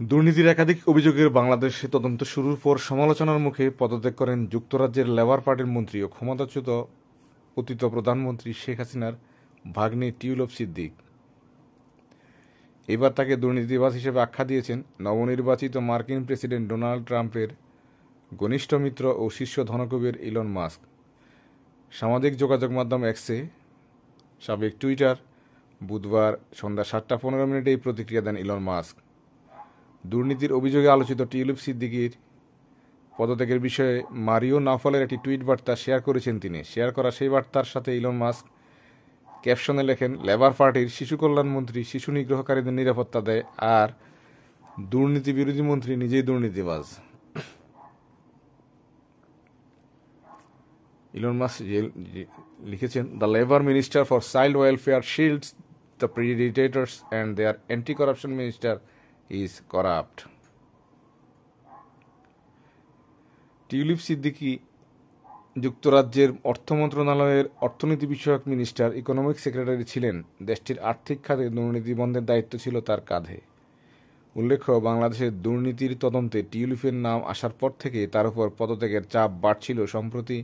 দুর্নীতির একাধিক অভিযোগের বাংলাদেশে তদন্ত শুরুর পর সমালোচনার মুখে পদত্যাগ করেন যুক্তরাজ্যের লেবার পার্টির মন্ত্রী ও ক্ষমতাচ্যুত অতীত প্রধানমন্ত্রী শেখ হাসিনার ভাগ্নে টিউলিপ সিদ্দিক। এবার তাকে দুর্নীতিবাজ হিসেবে আখ্যা দিয়েছেন নবনির্বাচিত মার্কিন প্রেসিডেন্ট ডোনাল্ড ট্রাম্পের ঘনিষ্ঠ মিত্র ও শীর্ষ ধনকুবের ইলন মাস্ক। সামাজিক যোগাযোগ মাধ্যম এক্সে, সাবেক টুইটার, বুধবার সন্ধ্যা 7:15 এই প্রতিক্রিয়া দেন ইলন মাস্ক। দুর্নীতির অভিযোগে আলোচিত টিউলিপ সিদ্দিকির পদত্যাগের বিষয়ে মারিও নাফলের একটি টুইট বার্তা শেয়ার করেছেন তিনি। শেয়ার করা সেই বার্তার সাথে ইলন মাস্ক ক্যাপশনে লেখেন, লেবার পার্টির শিশু কল্যাণ মন্ত্রী শিশু নিগ্রহকারীদের নিরাপত্তা দেয়, আর দুর্নীতি বিরোধী মন্ত্রী নিজেই দুর্নীতিবাজ। ইলন মাস্ক লিখেছেন, the Labour minister for child welfare shields the predators and their anti corruption minister is corrupt. Tulip Siddiq যুক্তরাজ্যের অর্থ মন্ত্রণালয়ের অর্থনীতি বিষয়ক মিনিস্টার, ইকোনমিক সেক্রেটারি ছিলেন। দেশটির আর্থিক খাতে দুর্নীতি বন্ধের দায়িত্ব ছিল তার কাঁধে। উল্লেখ্য, বাংলাদেশের দুর্নীতির তদন্তে টিউলিপের নাম আসার পর থেকে তার উপর পদত্যাগের চাপ বাড়ছিল। সম্প্রতি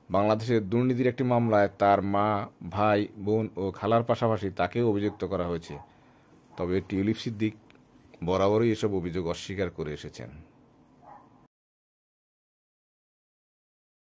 বাংলাদেশের দুর্নীতির একটি মামলায় তার মা, ভাই, বোন ও খালার পাশাপাশি তাকেও অভিযুক্ত করা হয়েছে। তবে টিউলিপ সিদ্দিক বরাবরই এসব অভিযোগ অস্বীকার করে এসেছেন।